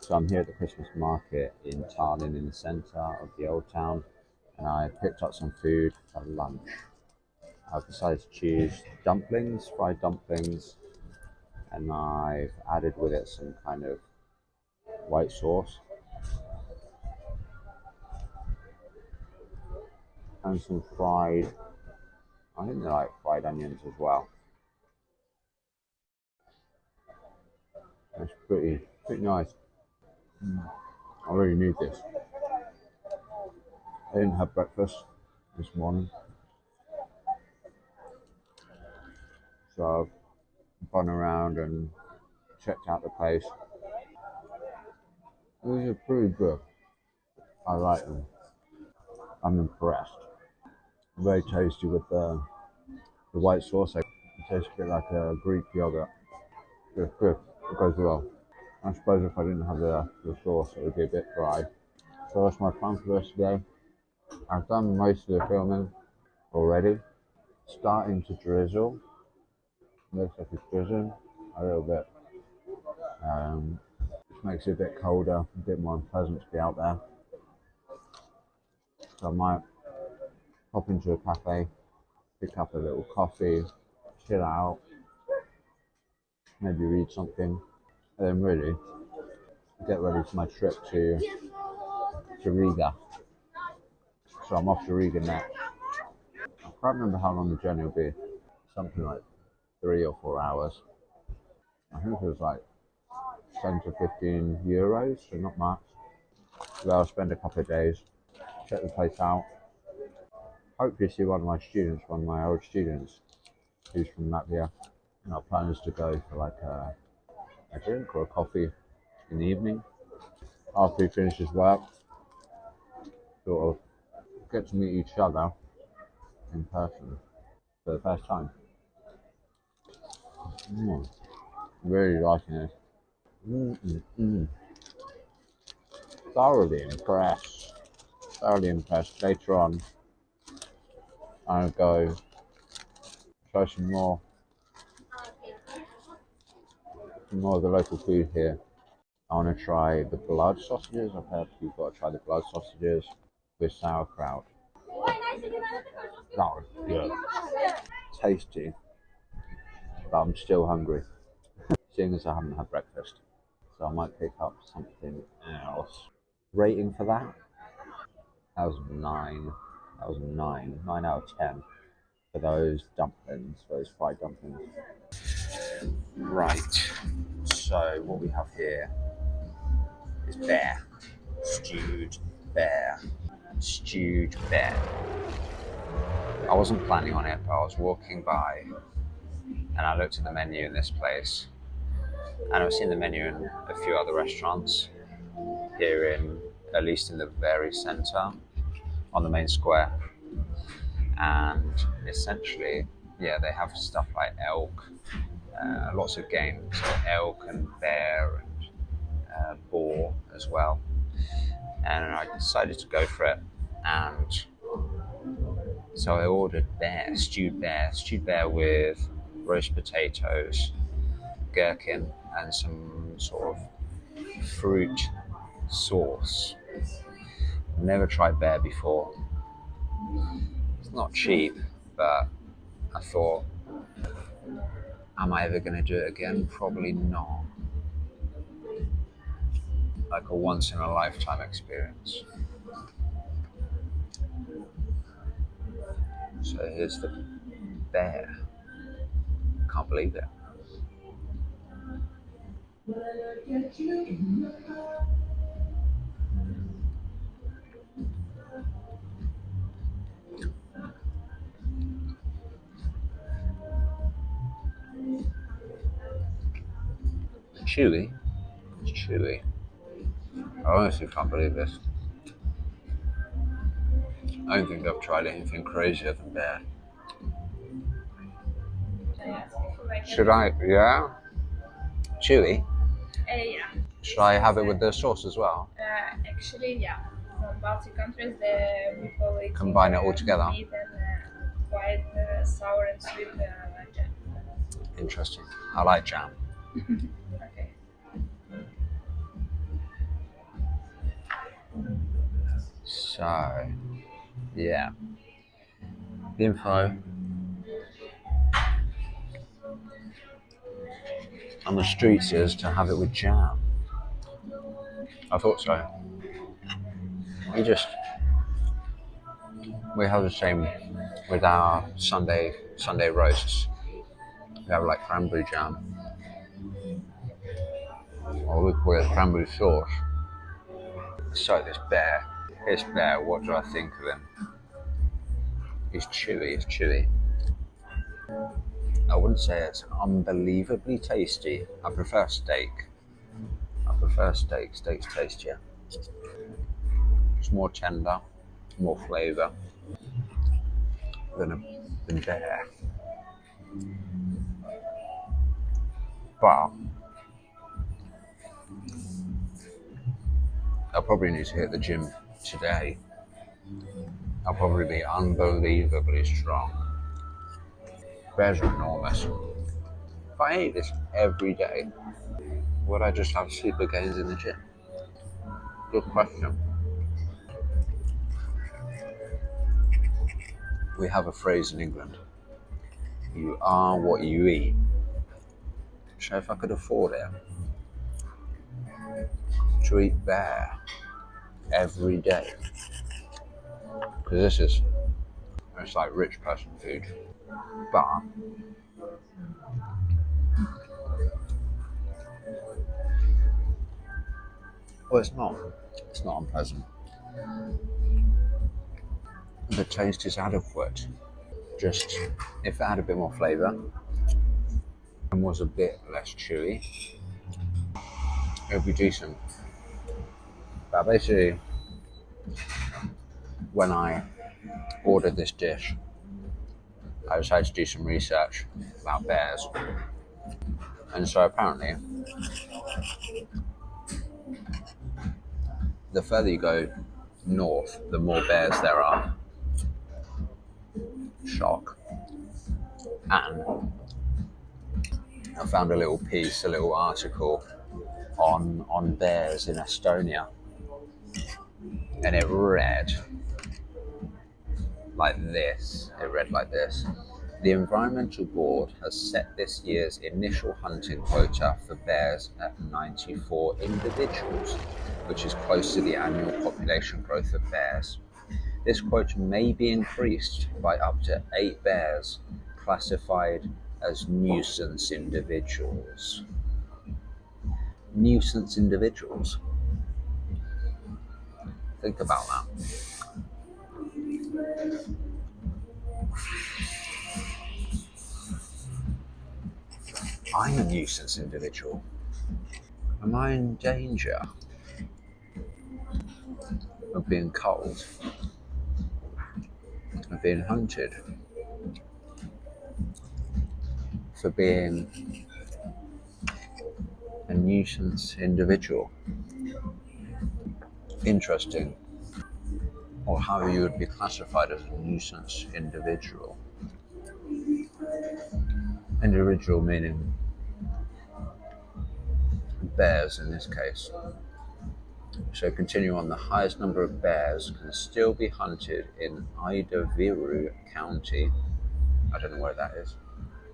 So I'm here at the Christmas market in Tallinn in the centre of the Old Town, and I picked up some food for lunch. I've decided to choose dumplings, fried dumplings, and I've added with it some kind of white sauce and some fried, I think they like fried onions as well. It's pretty nice. I really need this. I didn't have breakfast this morning, so I've gone around and checked out the place. These are pretty good. I like them. I'm impressed. Very tasty with the white sauce. It tastes a bit like a Greek yogurt. It's good. It goes well. I suppose if I didn't have the sauce, it would be a bit dry. So that's my plan for this today. I've done most of the filming already. Starting to drizzle. Looks like it's drizzling a little bit. Which makes it a bit colder, a bit more unpleasant to be out there. So I might hop into a cafe, pick up a little coffee, chill out, maybe read something, and then really get ready for my trip to Riga. So I'm off to Riga next. I can't remember how long the journey will be. Something like 3 or 4 hours. I think it was like 10 to 15 euros, so not much. So I'll spend a couple of days, check the place out. Hopefully see one of my students, one of my old students who's from Latvia. And our plan is to go for like a drink or a coffee in the evening after he finishes work. Sort of get to meet each other in person for the first time. Really liking it. Thoroughly impressed. Thoroughly impressed. Later on, I'll go try some more of the local food here. I want to try the blood sausages. I've heard you've got to try the blood sausages with sauerkraut. That was good. Tasty, but I'm still hungry, seeing as I haven't had breakfast. So I might pick up something else. Rating for that? That was 9. That was 9. 9 out of 10 for those dumplings, those fried dumplings. Right. So what we have here is bear. Stewed bear. Stewed bear. I wasn't planning on it, but I was walking by and I looked at the menu in this place. And I've seen the menu in a few other restaurants here at least in the very centre, on the main square. And essentially, yeah, they have stuff like elk, lots of game, so elk and bear and boar as well. And I decided to go for it. And so I ordered stewed bear with roast potatoes, gherkin, and some sort of fruit sauce. I've never tried bear before. It's not cheap, but I thought, am I ever going to do it again? Probably not. Like a once in a lifetime experience. So here's the bear. Can't believe it. Chewy. It's chewy. I honestly can't believe this. I don't think I've tried anything crazier than bear. Should I? Yeah? Chewy? Yeah. Should I have it with the sauce as well? Actually, yeah. From Baltic countries, the people eat Combine it all together? meat and quite sour and sweet like that. Interesting. I like jam. Okay. So, yeah. The info on the streets is to have it with jam. I thought so. We have the same with our Sunday roasts. We have like cranberry jam, or we call it cranberry sauce. So this bear, what do I think of him? He's chewy. I wouldn't say it's unbelievably tasty. I prefer steak. Steak's tastier. It's more tender, more flavour than bear. But I'll probably need to hit the gym today. I'll probably be unbelievably strong. Bears are enormous. If I ate this every day, would I just have super gains in the gym? Good question. We have a phrase in England. You are what you eat. So if I could afford it, to eat bear every day, because it's like rich person food, but well, it's not unpleasant. The taste is adequate. Just if it had a bit more flavour and was a bit less chewy, it would be decent. But basically, when I ordered this dish, I decided to do some research about bears. And so apparently, the further you go north, the more bears there are. Shock. And I found a little article on bears in Estonia. And it read like this. The Environmental Board has set this year's initial hunting quota for bears at 94 individuals, which is close to the annual population growth of bears. This quota may be increased by up to 8 bears classified as nuisance individuals. Nuisance individuals. Think about that. I'm a nuisance individual. Am I in danger of being culled, of being hunted, for being a nuisance individual? Interesting. Or how you would be classified as a nuisance individual. Individual meaning bears in this case. So continue on. The highest number of bears can still be hunted in Idaviru County. I don't know where that is.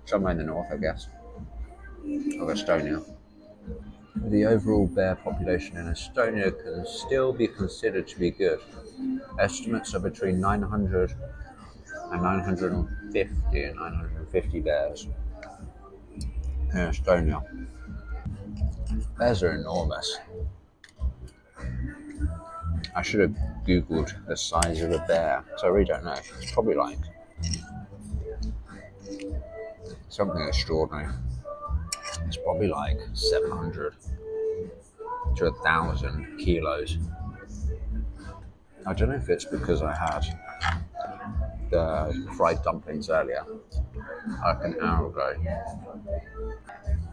Somewhere in the north, I guess, of Estonia. The overall bear population in Estonia can still be considered to be good. Estimates are between 900 and 950 bears in Estonia. Bears are enormous. I should have Googled the size of a bear, so I really don't know. It's probably like something extraordinary. It's probably like 700 to 1,000 kilos. I don't know if it's because I had the fried dumplings earlier, like an hour ago,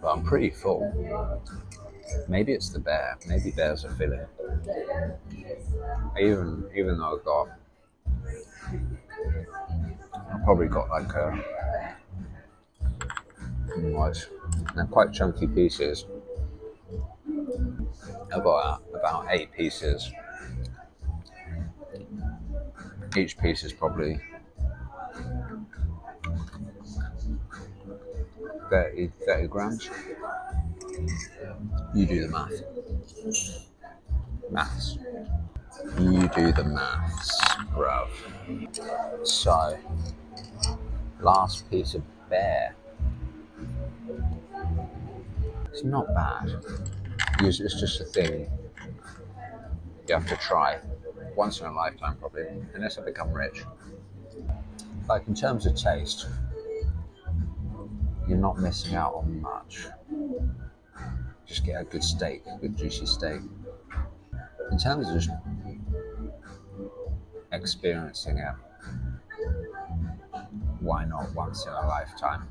but I'm pretty full. Maybe it's the bear. Maybe bears are filling. Even though I've probably got like they're quite chunky pieces. I've got about 8 pieces Each piece is probably 30 grams. You do the math. Maths. You do the maths, bruv. So, last piece of bear. It's not bad. It's just a thing you have to try once in a lifetime, probably, unless I become rich. Like in terms of taste, you're not missing out on much. Just get a good steak, a good juicy steak. In terms of just experiencing it, why not once in a lifetime?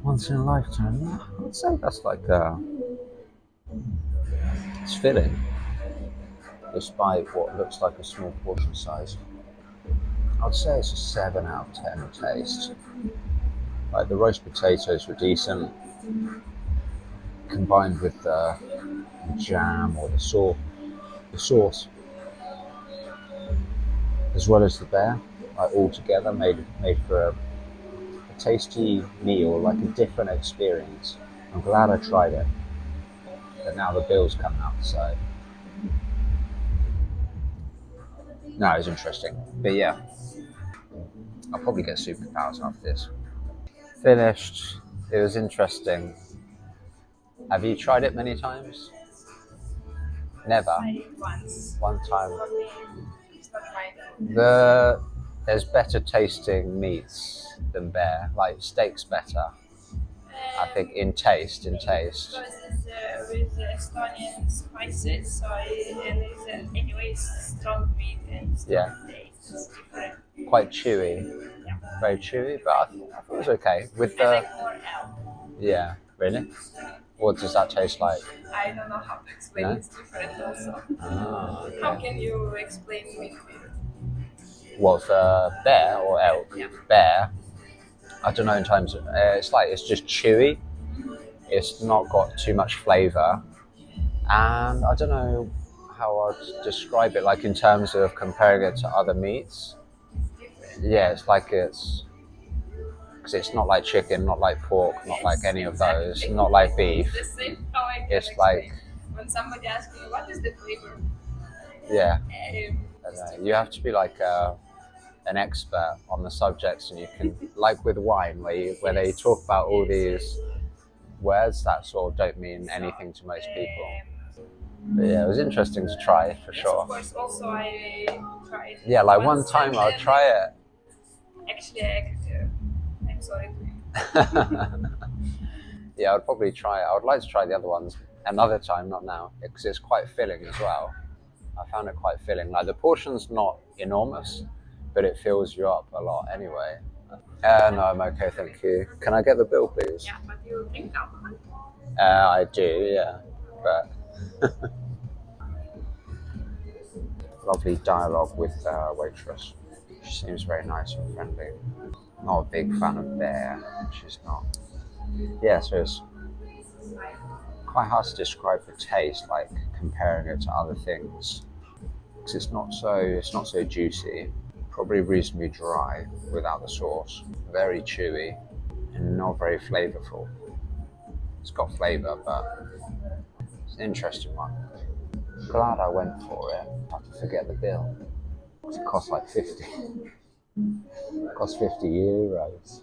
Once in a lifetime, yeah, I'd say that's like it's filling, despite what looks like a small portion size. I'd say it's a 7 out of 10 taste. Like the roast potatoes were decent, combined with the jam or the sauce, as well as the bear, like all together made for a tasty meal, like a different experience. I'm glad I tried it, but now the bill's coming up, so no, it's interesting. But yeah, I'll probably get superpowers after this. Finished. It was interesting. Have you tried it many times? Never. Once. One time. For me, it's not my There's better tasting meats than bear. Like steak's better. I think in taste. because it's with Estonian spices, so and it's anyways strong meat and strong Yeah. taste. It's different. Quite chewy. Yeah. Very chewy, but I thought it was okay. With I the like more elk. yeah, really. What does that taste like? I don't know how to explain. No? It's different also. Ah, How okay. can you explain meat? What for bear or elk? Yeah. Bear. I don't know in terms of it's just chewy. It's not got too much flavour, and I don't know how I'd describe it. Like in terms of comparing it to other meats, yeah, it's because it's not like chicken, not like pork, not like any of those, not like beef. The same how I can It's explain. When somebody asks me what is the flavor, Yeah, um, I don't know. You have to be like an expert on the subjects, and you can like with wine, where they talk about all these words that sort of don't mean anything to most people. But yeah, it was interesting to try for yes, sure. of course. Also, I tried. Yeah, like one once time and I'll then try it. Actually, I'm sorry to you. Yeah, I'd probably try it. I would like to try the other ones another time, not now, because it's quite filling as well. I found it quite filling. Like the portion's not enormous, but it fills you up a lot anyway. No, I'm okay, thank you. Can I get the bill, please? Yeah, but you drink alcohol? I do, yeah. But lovely dialogue with waitress. She seems very nice and friendly. Not a big fan of bear. She's not. Yeah, so it's quite hard to describe the taste, like comparing it to other things, because it's not so juicy. Probably reasonably dry without the sauce. Very chewy and not very flavorful. It's got flavor, but it's an interesting one. Glad I went for it. I have to forget the bill. It cost like 50. It cost 50 euros.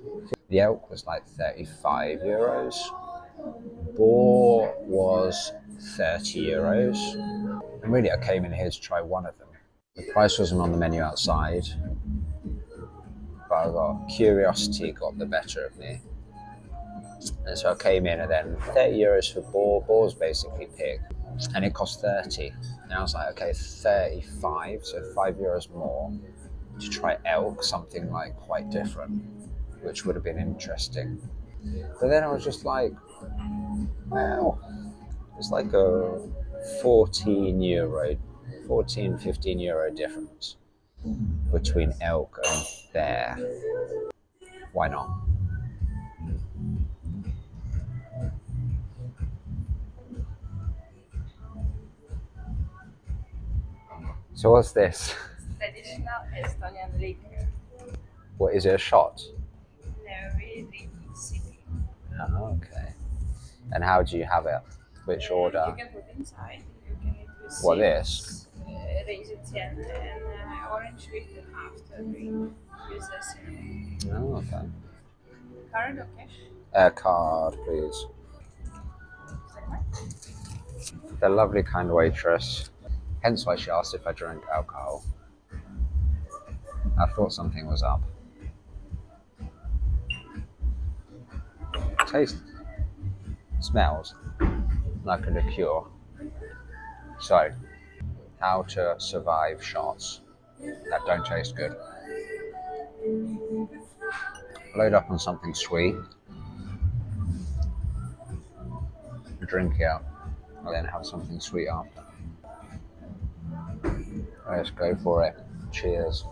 The elk was like 35 euros. Boar was 30 euros. And really, I came in here to try one of them. The price wasn't on the menu outside, but I got curiosity got the better of me. And so I came in, and then 30 euros for boar. Boar's basically pig. And it cost 30. And I was like, okay, 35, so 5 euros more to try elk, something like quite different, which would have been interesting. But then I was just like, well, it's like a 14 euro, 14, 15 euro difference between elk and bear. Why not? So what's this? Traditional Estonian liquor. What is it? A shot? No, we drink it sipping. Oh, okay. And how do you have it? Which order? You can put inside. You can eat with What, this? raisins and orange with the half to drink with the cinnamon. Oh, okay. Card or cash? Card, please. Second. The lovely kind waitress. Hence why she asked if I drank alcohol. I thought something was up. Taste. Smells like a liqueur. So, how to survive shots that don't taste good. Load up on something sweet, drink it, and then have something sweet after. Let's go for it. Cheers.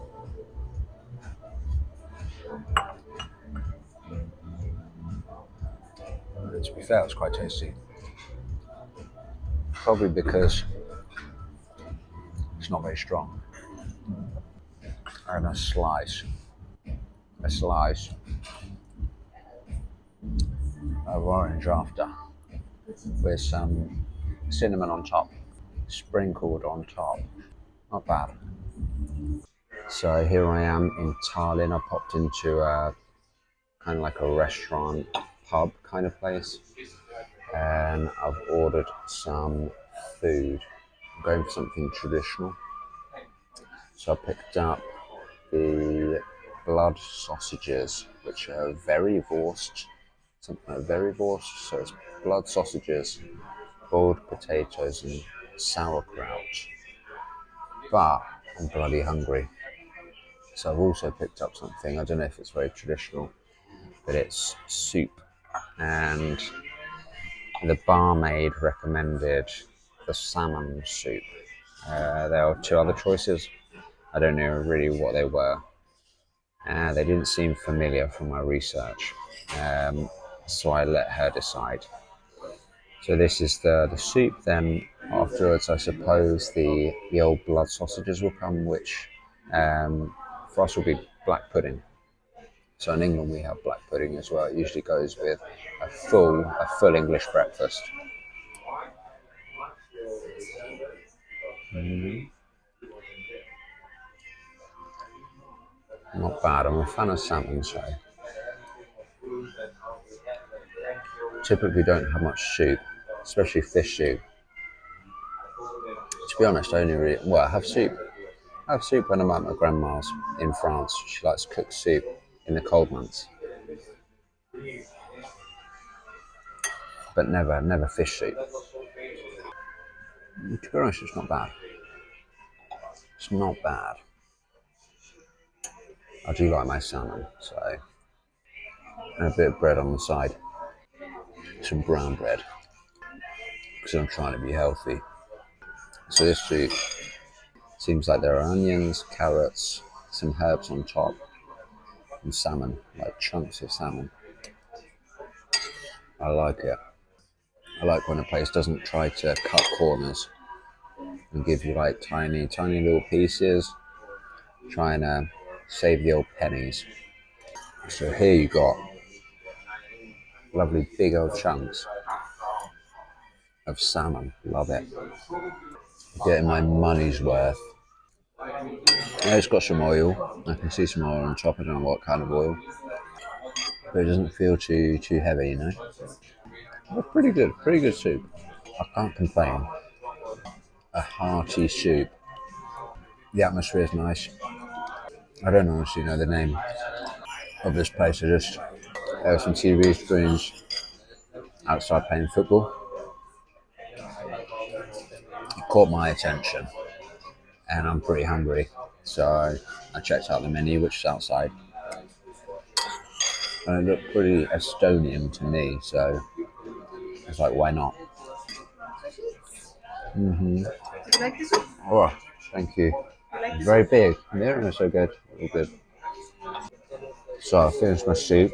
To be fair, it's quite tasty. Probably because it's not very strong. And a slice of orange after, with some cinnamon on top, sprinkled on top. Not bad. So here I am in Tallinn. I popped into a kind of like a restaurant, pub kind of place, and I've ordered some food. I'm going for something traditional. So I picked up the blood sausages, which are very vorsed, something like very vorsed. So it's blood sausages, boiled potatoes, and sauerkraut. But I'm bloody hungry. So I've also picked up something, I don't know if it's very traditional, but it's soup. And the barmaid recommended the salmon soup. There are two other choices. I don't know really what they were. They didn't seem familiar from my research. So I let her decide. So this is the soup. Then afterwards, I suppose the old blood sausages will come, which for us will be black pudding. So in England we have black pudding as well. It usually goes with a full English breakfast. Not bad. I'm a fan of salmon, so typically don't have much soup, especially fish soup. To be honest, I only really I have soup. I have soup when I'm at my grandma's in France. She likes cooked soup in the cold months, but never fish soup. To be honest, it's not bad. It's not bad. I do like my salmon, so and a bit of bread on the side, some brown bread, because I'm trying to be healthy. So this soup seems like there are onions, carrots, some herbs on top, and salmon, like chunks of salmon. I like it. I like when a place doesn't try to cut corners and give you like tiny little pieces, trying to save the old pennies. So here you got lovely big old chunks of salmon. Love it. Getting my money's worth. Yeah, it's got some oil. I can see some oil on top. I don't know what kind of oil, but it doesn't feel too heavy, you know. But pretty good soup. I can't complain. A hearty soup. The atmosphere is nice. I don't honestly know the name of this place. I just there were some TV screens outside playing football. It caught my attention, and I'm pretty hungry, so I checked out the menu, which is outside, and it looked pretty Estonian to me. So I was like, why not? You like this one? Oh, thank you. You like this Very one? big. Yeah, no, so good. All good. So I finished my soup.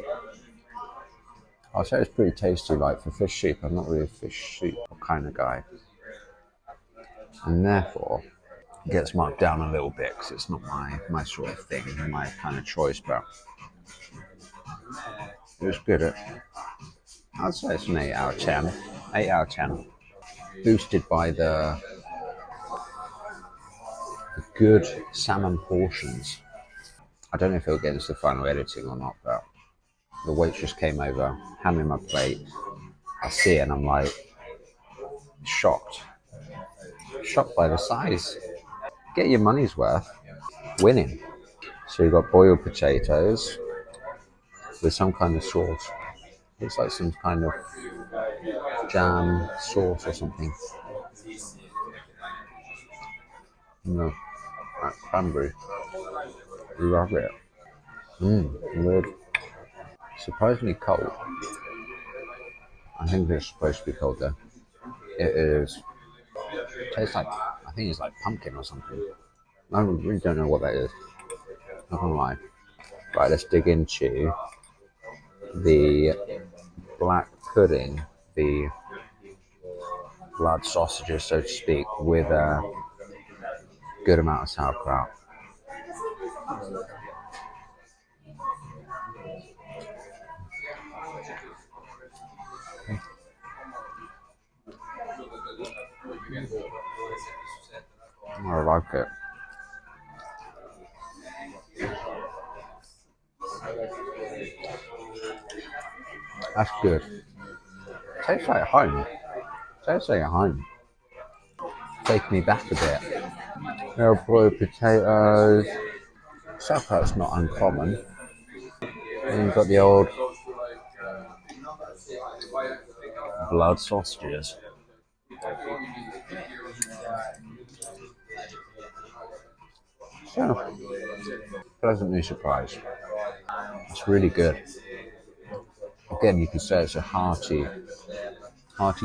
I'll say it's pretty tasty. Like for fish soup, I'm not really a fish soup kind of guy, and therefore Gets marked down a little bit because it's not my sort of thing, my kind of choice, but it was good. I'd say it's an 8 out of 10. 8 out of 10. Boosted by the good salmon portions. I don't know if it'll get into the final editing or not, but the waitress came over, handed me my plate. I see it and I'm like shocked. Shocked by the size. Get your money's worth. Winning. So you've got boiled potatoes with some kind of sauce. Looks like some kind of jam sauce or something. No, like cranberry. Love it. Weird. Surprisingly cold. I think it's supposed to be cold though. It is. Tastes like, I think it's like pumpkin or something. I really don't know what that is. Not gonna lie. Right, let's dig into the black pudding, the blood sausages, so to speak, with a good amount of sauerkraut. I like it. That's good. Tastes like home. Tastes like home. Take me back a bit. There are boiled potatoes. Sauerkraut's not uncommon. And you've got the old blood sausages. So, pleasantly surprised. It's really good. Again, you could say it's a hearty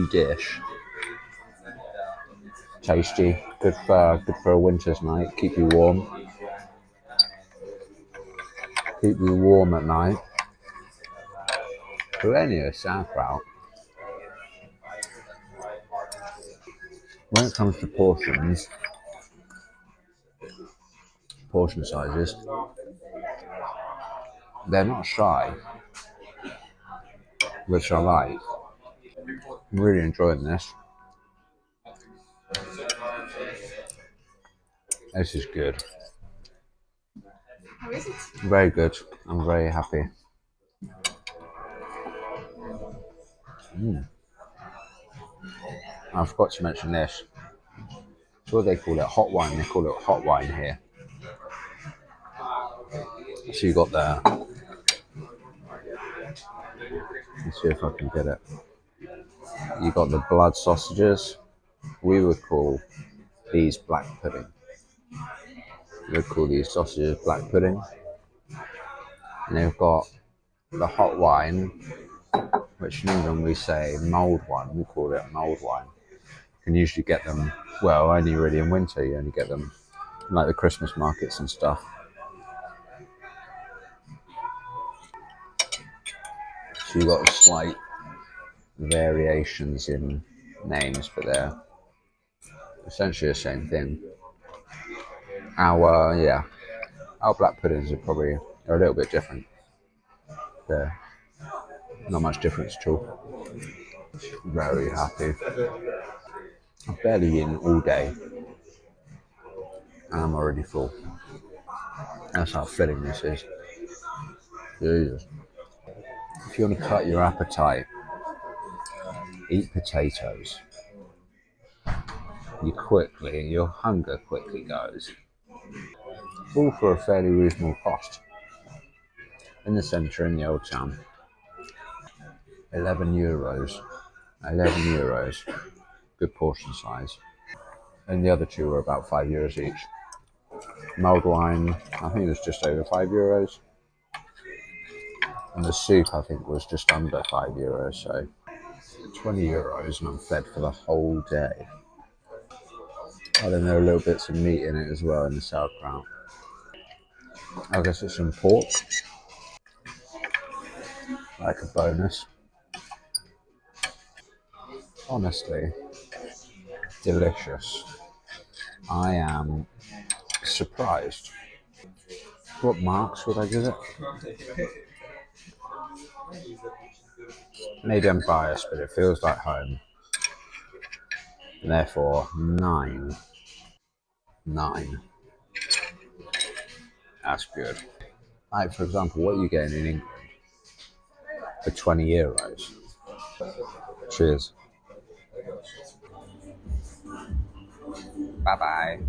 dish. Tasty, good for a winter's night. Keep you warm at night. Plenty of sauerkraut. When it comes to portion sizes, they're not shy, which I like. I'm really enjoying this. This is good. How is it? Very good. I'm very happy. I forgot to mention this. So what they call it, hot wine. They call it hot wine here. So you got the. Let's see if I can get it. You got the blood sausages. We would call these black pudding. We would call these sausages black pudding. And they've got the hot wine, which in England we say mulled wine. We call it mulled wine. You can usually get them, well, only really in winter. You only get them in like the Christmas markets and stuff. So you've got slight variations in names, but they're essentially the same thing. Our black puddings are a little bit different. They're not much difference at all. Very happy. I've barely eaten all day, and I'm already full. That's how filling this is. Jesus. If you want to cut your appetite, eat potatoes. Your hunger quickly goes. All for a fairly reasonable cost. In the centre, in the old town. €11. €11. Good portion size. And the other two were about €5 each. Mulled wine, I think it was just over €5. And the soup, I think, was just under €5. So €20, and I'm fed for the whole day. Oh, then there are little bits of meat in it as well in the sauerkraut. I guess it's some pork, like a bonus. Honestly, delicious. I am surprised. What marks would I give it? Maybe I'm biased, but it feels like home. And therefore, 9. 9. That's good. Like, for example, what are you getting in England for 20 euros? Cheers. Bye bye.